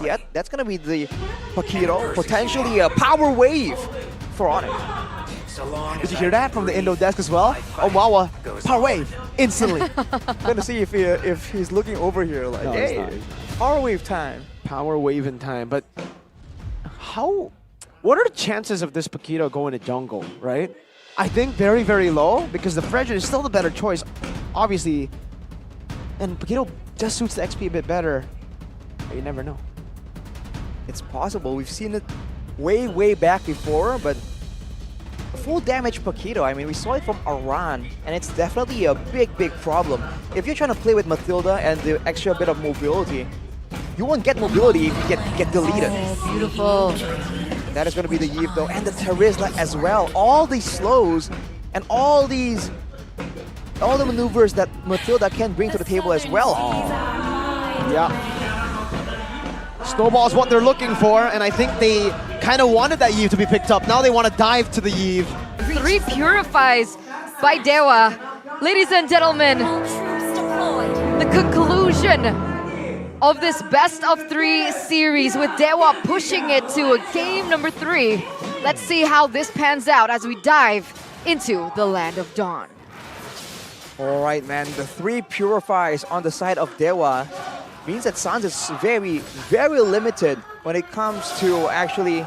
yet. That's gonna be the Paquito, potentially a power wave for Onic. Did you hear that from the Indo desk as well? Oh wow, power wave instantly. Gonna see if he's looking over here like, No, hey, power wave time. Power wave in time, but what are the chances of this Paquito going to jungle, right? I think very, very low because the Fredrin is still the better choice, obviously. And Paquito just suits the XP a bit better. But you never know. It's possible. We've seen it way, way back before, but full damage Paquito, I mean, we saw it from Aran, and it's definitely a big, big problem. If you're trying to play with Matilda and the extra bit of mobility, you won't get mobility if you get deleted. Oh, beautiful. That is going to be the Eve though, and the Terizla as well. All these slows and all the maneuvers that Matilda can bring to the table as well. Yeah. Snowball is what they're looking for, and I think they kind of wanted that Eve to be picked up. Now they want to dive to the Eve. 3 purifies by Dewa. Ladies and gentlemen, the conclusion of this best of 3 series with Dewa pushing it to a game number 3. Let's see how this pans out as we dive into the Land of Dawn. All right, man, the 3 purifies on the side of Dewa means that Sans is very, very limited when it comes to actually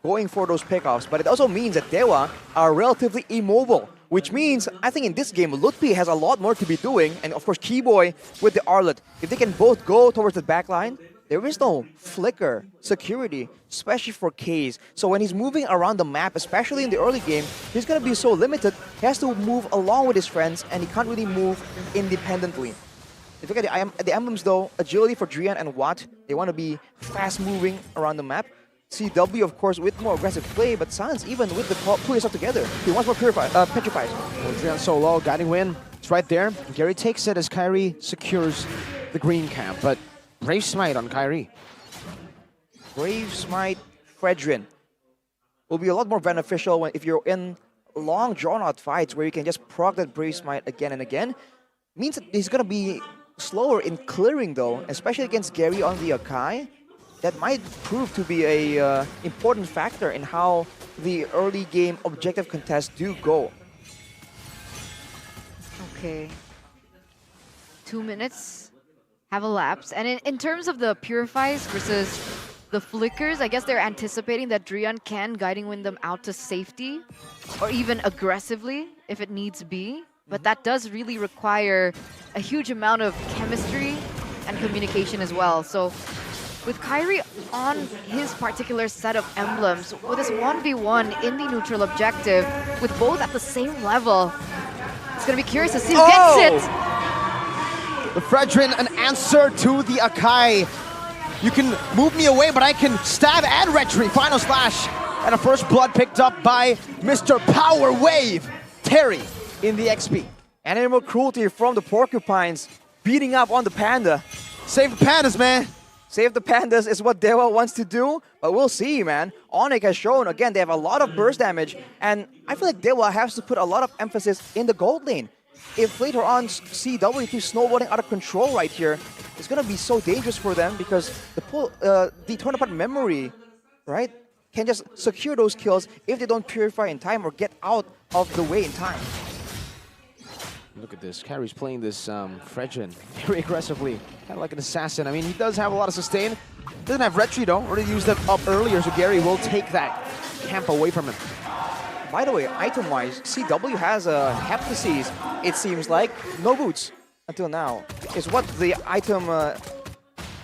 going for those pickoffs. But it also means that Dewa are relatively immobile, which means I think in this game, Lutfi has a lot more to be doing. And of course, Keyboy with the Arlet. If they can both go towards the backline, there is no flicker security, especially for Kaze. So when he's moving around the map, especially in the early game, he's going to be so limited, he has to move along with his friends, and he can't really move independently. If you look at the emblems though, agility for Drian and Watt, they want to be fast moving around the map. CW, of course, with more aggressive play, but Sans, even with the pulling stuff together, he wants more petrified. Well, Drian so low, guiding win. It's right there. Gary takes it as Kyrie secures the green camp, but Brave Smite on Kyrie. Brave Smite, Fredrin will be a lot more beneficial if you're in long, drawn-out fights where you can just proc that Brave Smite again and again. Means that he's going to be slower in clearing, though, especially against Gary on the Akai. That might prove to be a important factor in how the early game objective contests do go. Okay. 2 minutes have elapsed. And in terms of the purifies versus the flickers, I guess they're anticipating that Drian can guiding wind them out to safety or even aggressively if it needs be. But that does really require a huge amount of chemistry and communication as well. So with Kyrie on his particular set of emblems, with his 1v1 in the neutral objective, with both at the same level, it's going to be curious to see who gets it. The Fredrin, an answer to the Akai. You can move me away, but I can stab and retreat. Final slash. And a first blood picked up by Mr. Power Wave, Terry, in the XP. Animal cruelty from the Porcupines, beating up on the Panda. Save the Pandas, man. Save the Pandas is what Dewa wants to do, but we'll see, man. Onic has shown, again, they have a lot of burst damage, and I feel like Dewa has to put a lot of emphasis in the gold lane. If later on CW keeps snowballing out of control right here, it's going to be so dangerous for them because the torn apart memory, right, can just secure those kills if they don't purify in time or get out of the way in time. Look at this. Kyrie's playing this Fredrin very aggressively, kind of like an assassin. I mean, he does have a lot of sustain. Doesn't have retreat though. Already used that up earlier, so Gary will take that camp away from him. By the way, item-wise, CW has a Heptasis, it seems like. No boots until now. Is what the item,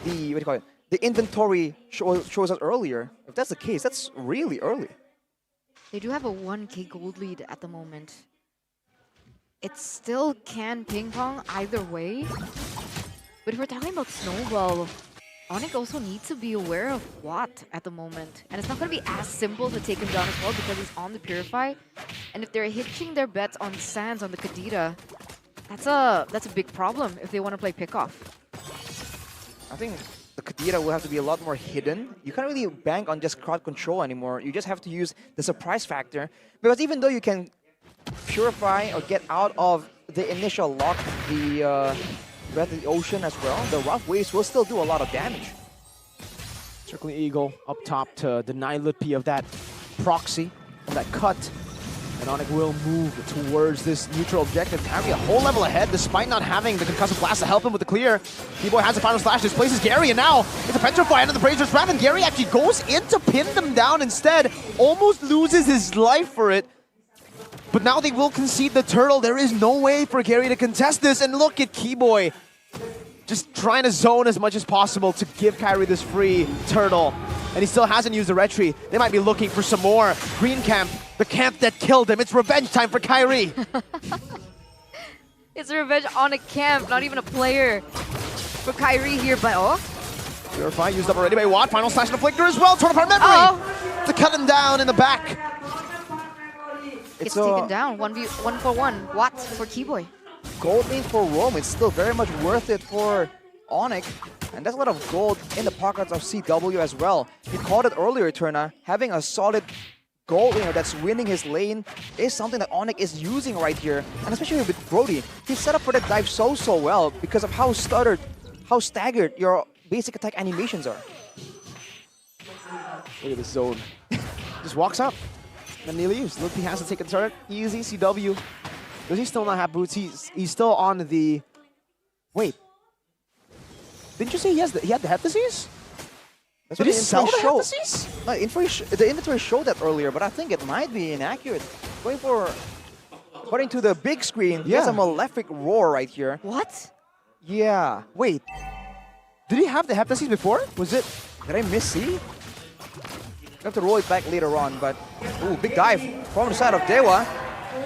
the inventory shows us earlier. If that's the case, that's really early. They do have a 1k gold lead at the moment. It still can ping pong either way. But if we're talking about Snowball, Onic also needs to be aware of Watt at the moment. And it's not going to be as simple to take him down as well because he's on the Purify. And if they're hitching their bets on Sans on the Kadita, that's a big problem if they want to play pickoff. I think the Kadita will have to be a lot more hidden. You can't really bank on just crowd control anymore. You just have to use the surprise factor. Because even though you can purify or get out of the initial lock, the Breath of the Ocean as well, the rough waves will still do a lot of damage. Circling Eagle up top to deny Lutpi of that proxy, of that cut. And Onic will move towards this neutral objective. Kyrie a whole level ahead despite not having the concussive blast to help him with the clear. T-Boy has a final slash, displaces Gary, and now it's a petrify into the Brazier's wrap, and Gary actually goes in to pin them down instead. Almost loses his life for it. But now they will concede the turtle. There is no way for Gary to contest this. And look at Keyboy just trying to zone as much as possible to give Kyrie this free turtle. And he still hasn't used the retry. They might be looking for some more. Green camp, the camp that killed him. It's revenge time for Kyrie. It's revenge on a camp, not even a player for Kyrie here, but oh. Purify used up already by Watt. Final slash and a flicker as well. Turn apart memory to cut him down in the back. It's taken down. 1v1 Watt for Keyboy. Gold lane for Rome. It's still very much worth it for Onic. And there's a lot of gold in the pockets of CW as well. You called it earlier, Turna. Having a solid gold laner that's winning his lane is something that Onic is using right here. And especially with Brody, he's set up for that dive so well because of how staggered your basic attack animations are. Look at this zone. Just walks up and nearly used. Lutpi has to take a turret. Easy CW. Does he still not have boots? He's still on the... Wait. Didn't you say he had the head disease? That's Did he sell the head disease? No, the inventory showed that earlier, but I think it might be inaccurate. Going for... According to the big screen, he has a Malefic Roar right here. What? Yeah. Wait. Did he have the head disease before? Was it... Did I miss C? I have to roll it back later on, but... Ooh, big dive from the side of Dewa.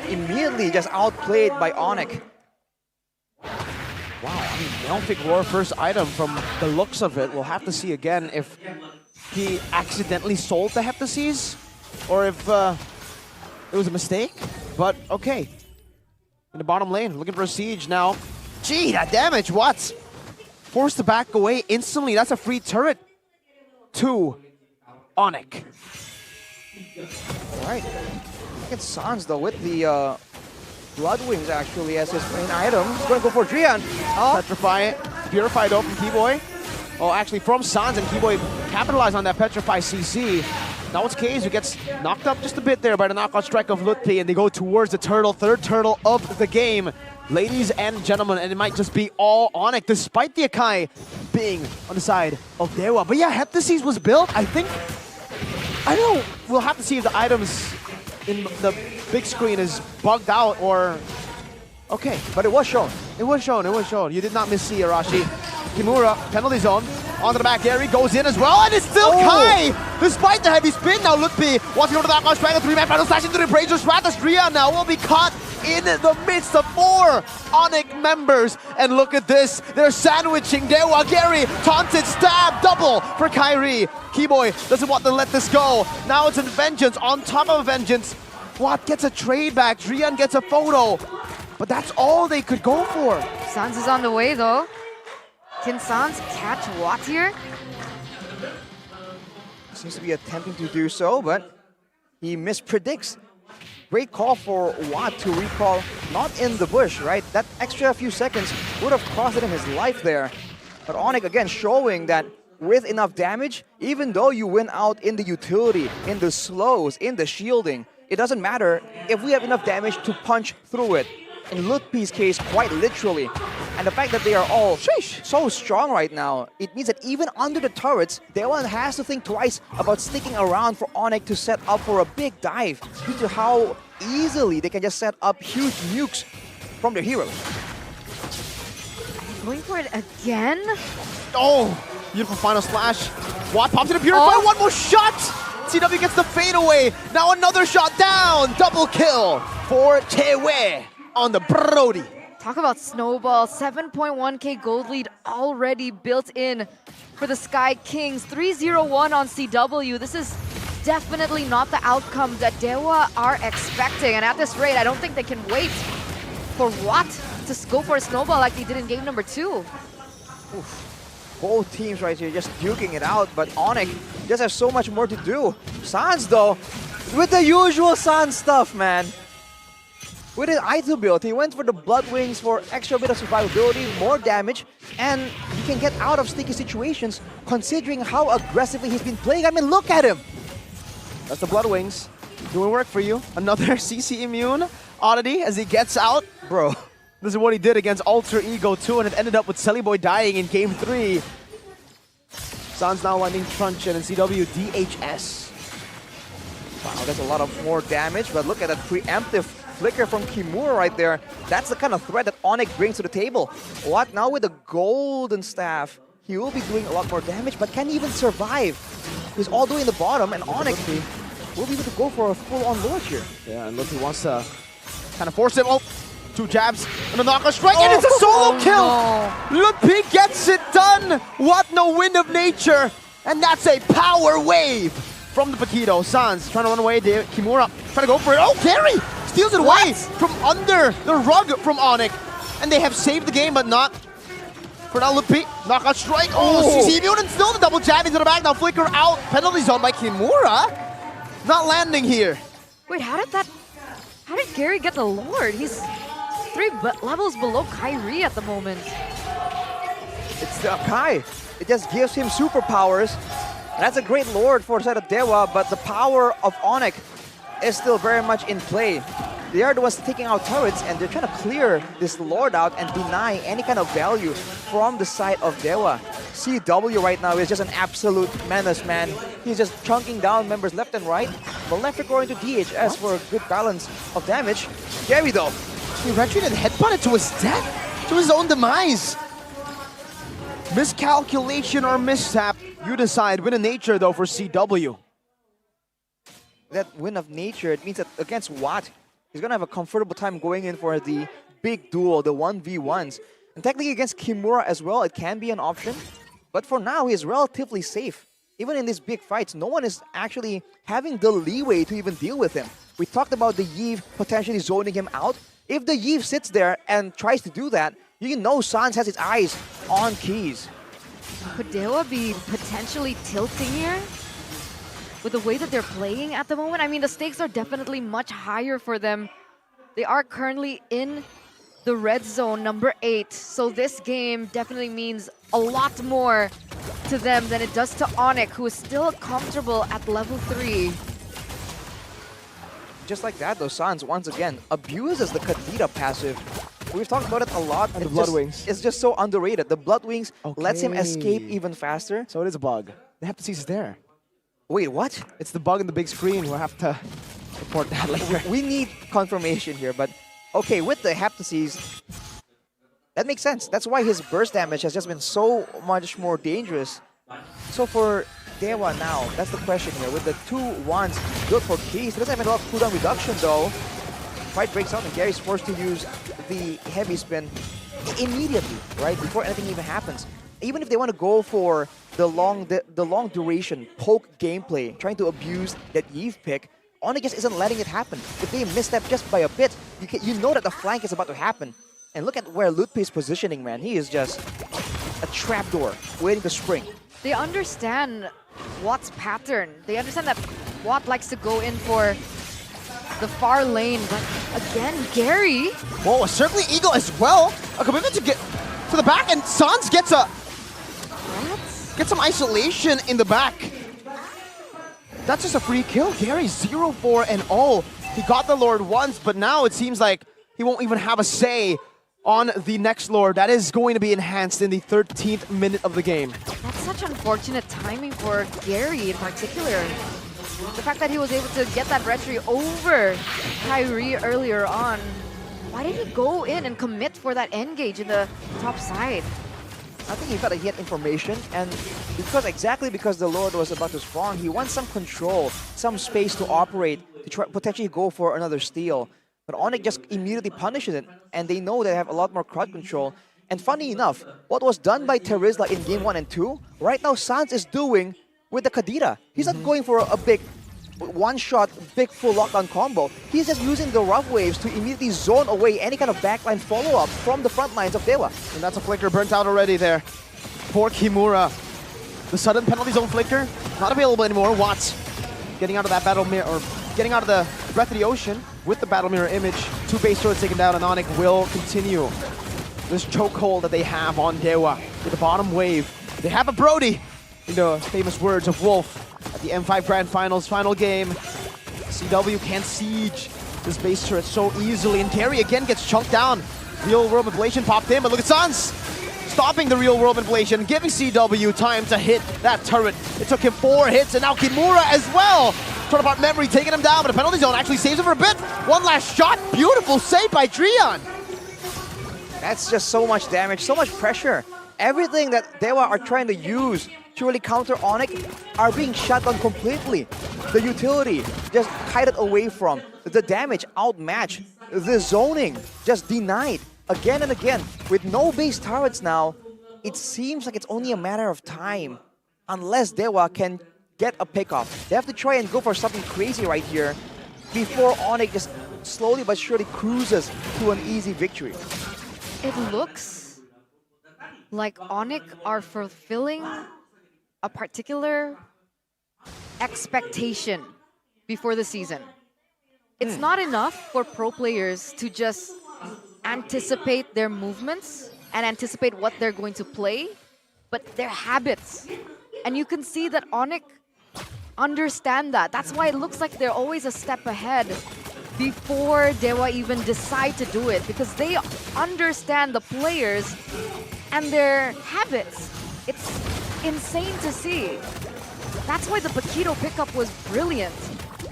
Immediately just outplayed by Onic. Wow, I mean, Malefic Roar first item from the looks of it. We'll have to see again if he accidentally sold the Hep Disease or if it was a mistake. But okay. In the bottom lane, looking for a siege now. Gee, that damage, what? Forced to back away instantly. That's a free turret to Onic. All right. Look at Sans though with the Blood Wings actually as his main item. He's going to go for Drian. Petrify it. Purify though from Keyboy. Oh, actually from Sans, and Keyboy capitalized on that Petrify CC. Now it's Kaze who gets knocked up just a bit there by the knockout strike of Lutpi, and they go towards the turtle, third turtle of the game. Ladies and gentlemen, and it might just be all Onic, despite the Akai being on the side of Dewa. But yeah, Hep Disease was built, I think. I don't know, we'll have to see if the items in the big screen is bugged out or... Okay, but it was shown. It was shown, it was shown. You did not miss C, Arashi. Kimura, penalty zone. Onto the back, Gary goes in as well, and it's still Kai! Despite the heavy spin, now Lutpi wants to go to that last strike, a 3-man final slash into the Brazier's wrap. Ria now will be caught in the midst of 4 Onic members. And look at this, they're sandwiching Dewa. Gary, taunted, stab, double for Kyrie. Keyboy doesn't want to let this go. Now it's a vengeance on top of a vengeance. Watt gets a trade back, Drian gets a photo. But that's all they could go for. Sans is on the way though. Can Sans catch Watt here? Seems to be attempting to do so, but he mispredicts. Great call for Watt to recall, not in the bush, right? That extra few seconds would have costed him his life there. But Onic again showing that with enough damage, even though you win out in the utility, in the slows, in the shielding, it doesn't matter if we have enough damage to punch through it. In Lutpi's case, quite literally. And the fact that they are all so strong right now, it means that even under the turrets, Dewa has to think twice about sticking around for Onic to set up for a big dive due to how easily they can just set up huge nukes from their heroes. Going for it again? Oh, beautiful final slash. Watt pops in a Purify, one more shot! CW gets the fade away. Now another shot down, double kill for Tewe on the Brody. Talk about snowball, 7.1k gold lead already built in for the Sky Kings. 3-0-1 on CW. This is definitely not the outcome that Dewa are expecting. And at this rate, I don't think they can wait for Watt to go for a snowball like they did in game number 2. Oof. Both teams right here just duking it out, but Onic just has so much more to do. Sans though, with the usual Sans stuff, man. With his item build, he went for the Blood Wings for extra bit of survivability, more damage, and can get out of sticky situations considering how aggressively he's been playing. I mean, look at him. That's the Blood Wings doing work for you. Another CC immune oddity as he gets out. Bro, this is what he did against Alter Ego 2, and it ended up with Sellyboy dying in Game 3. Sans now landing Truncheon and CW DHS. wow, that's a lot of more damage, but look at that preemptive flicker from Kimura right there. That's the kind of threat that Onic brings to the table. What now with the golden staff? He will be doing a lot more damage, but can he even survive? He's all doing the bottom, and Onic will be able to go for a full-on Lord here. Yeah, and look, he wants to kind of force him. Oh, 2 jabs and a knockout strike, and it's a solo kill! No. Lupi gets it done! What no wind of nature! And that's a power wave from the Paquito. Sans trying to run away, Kimura trying to go for it. Oh, Gary steals it away from under the rug from Onic. And they have saved the game, but not for now. Lupi, knockout strike. Oh, CC immune, and still the double jab into the back. Now flicker out, penalty zone by Kimura. Not landing here. Wait, how did Gary get the Lord? He's 3 levels below Kyrie at the moment. It's the Akai. It just gives him superpowers. And that's a great Lord for the side of Dewa, but the power of Onic is still very much in play. They are the ones taking out turrets, and they're trying to clear this Lord out and deny any kind of value from the side of Dewa. CW right now is just an absolute menace, man. He's just chunking down members left and right. Malefic going to DHS for a good balance of damage. Gary though. He retreated and headbutted to his death, to his own demise. Miscalculation or mishap, you decide. Win of nature though for CW. That win of nature, it means that against Watt, he's gonna have a comfortable time going in for the big duel, the 1v1s. And technically against Kimura as well, it can be an option. But for now, he's relatively safe. Even in these big fights, no one is actually having the leeway to even deal with him. We talked about the Yve potentially zoning him out. If the Yve sits there and tries to do that, you know Sans has his eyes on keys. Could Dewa be potentially tilting here? With the way that they're playing at the moment? I mean, the stakes are definitely much higher for them. They are currently in the red zone, number 8. So this game definitely means a lot more to them than it does to Onic, who is still comfortable at level 3. Just like that, though, Sans once again abuses the Kadita passive. We've talked about it a lot. And the Blood Wings. It's just so underrated. The Blood Wings lets him escape even faster. So it is a bug. The Heptasis is there. Wait, what? It's the bug in the big screen. We'll have to report that later. We need confirmation here, but okay, with the Heptasis, that makes sense. That's why his burst damage has just been so much more dangerous. So for Dewa now, that's the question here. With the 2 wands built for keys, he doesn't have a lot of cooldown reduction though. Fight breaks out and Gary's forced to use the heavy spin immediately, right? Before anything even happens. Even if they want to go for the long duration poke gameplay, trying to abuse that Yve pick, Onic just isn't letting it happen. If they misstep just by a bit, you know that the flank is about to happen. And look at where Lutpi is positioning, man. He is just a trapdoor waiting to spring. They understand Watt's pattern. They understand that Watt likes to go in for the far lane, but again, Gary. Whoa, a Circling Eagle as well. A commitment to get to the back, and Sans gets some isolation in the back. That's just a free kill. Gary 0-4 and all. He got the Lord once, but now it seems like he won't even have a say on the next Lord. That is going to be enhanced in the 13th minute of the game. That's such unfortunate timing for Gary in particular. The fact that he was able to get that retry over Kyrie earlier on. Why did he go in and commit for that engage in the top side? I think he felt like he had information, and exactly because the Lord was about to spawn, he wants some control, some space to operate, to try, potentially go for another steal. But Onic just immediately punishes it, and they know they have a lot more crowd control. And funny enough, what was done by Terizla in Game 1 and 2, right now Sans is doing with the Kadita. He's not going for a big one-shot, big full lockdown combo. He's just using the rough waves to immediately zone away any kind of backline follow-up from the front lines of Dewa. And that's a flicker burnt out already there for Kimura. The sudden penalty zone flicker, not available anymore. Watts getting out of that battle mirror, or getting out of the Breath of the Ocean with the battle mirror image. 2 base turrets taken down, and Onic will continue this chokehold that they have on Dewa. with the bottom wave. They have a Brody, in the famous words of Wolf at the M5 Grand Finals final game. CW can't siege this base turret so easily, and Carry again gets chunked down. Real World Manipulation popped in, but look at Sans stopping the Real World Manipulation, giving CW time to hit that turret. It took him 4 hits, and now Kimura as well. Torn apart memory, taking him down, but the penalty zone actually saves him for a bit. One last shot, beautiful save by Drian. That's just so much damage, so much pressure. Everything that Dewa are trying to use to really counter Onic are being shut down completely. The utility just kited away from. The damage outmatched. The zoning just denied again and again. With no base turrets now, it seems like it's only a matter of time unless Dewa can get a pickoff. They have to try and go for something crazy right here before Onic just slowly but surely cruises to an easy victory. It looks like Onic are fulfilling a particular expectation before the season. It's not enough for pro players to just anticipate their movements and anticipate what they're going to play, but their habits. And you can see that Onic understand that. That's why it looks like they're always a step ahead before Dewa even decide to do it, because they understand the players and their habits. It's insane to see. That's why the Paquito pickup was brilliant,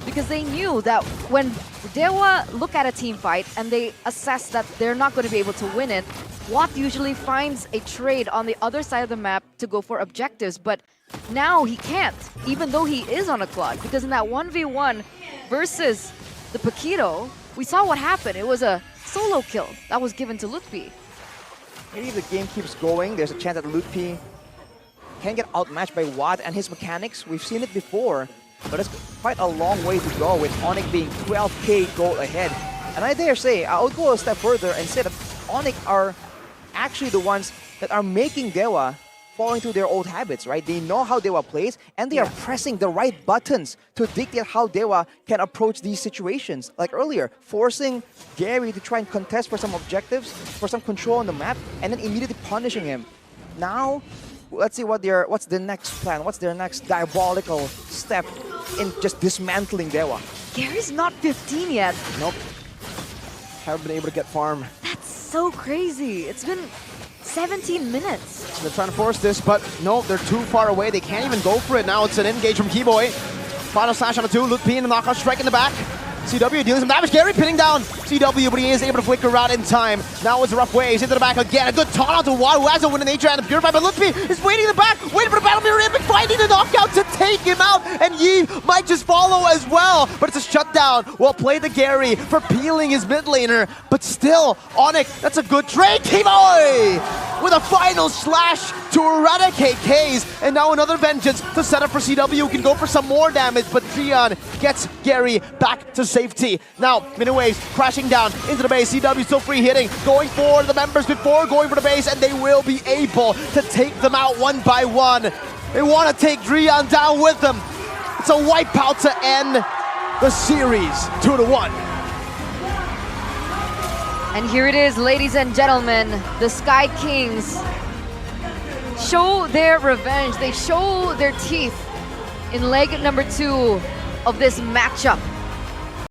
because they knew that when Dewa look at a team fight and they assess that they're not going to be able to win it, Watt usually finds a trade on the other side of the map to go for objectives, but now he can't, even though he is on a clock, because in that 1v1 versus the Paquito, we saw what happened. It was a solo kill that was given to Lutfi. Maybe if the game keeps going, there's a chance that Lutfi can get outmatched by Watt and his mechanics. We've seen it before, but it's quite a long way to go with Onic being 12k gold ahead. And I dare say, I would go a step further and say that Onic are actually the ones that are making Dewa fall into their old habits, right? They know how Dewa plays, and they are pressing the right buttons to dictate how Dewa can approach these situations. Like earlier, forcing Gary to try and contest for some objectives, for some control on the map, and then immediately punishing him. Now, let's see what's their next plan, what's their next diabolical step in just dismantling Dewa. Gary's not 15 yet. Nope. Haven't been able to get farm. That's so crazy. It's been 17 minutes. They're trying to force this, but no, they're too far away. They can't even go for it now. It's an engage from Keyboy. Final slash on the 2. Lutfi in the knockout strike in the back. CW dealing some damage. Gary pinning down CW, but he is able to flicker out in time. Now it's rough waves into the back again. A good taunt out to Watt, who has a win in nature and a Purify, but Lutfi is waiting in the back, waiting for the battle mirror image, finding the knockout to take him out, and Yi might just follow as well. But it's a shutdown. Well played to Gary for peeling his mid laner, but still, Onic, that's a good trade. Keyboy with a final slash to eradicate K's, and now another vengeance to set up for CW, who can go for some more damage, but Trion gets Gary back to safety. Now, mini waves crashing down into the base. CW still free hitting, going for the members before going for the base, and they will be able to take them out one by one. They want to take Drian down with them. It's a wipeout to end the series, 2-1. And here it is, ladies and gentlemen, the Sky Kings show their revenge. They show their teeth in leg number 2 of this matchup.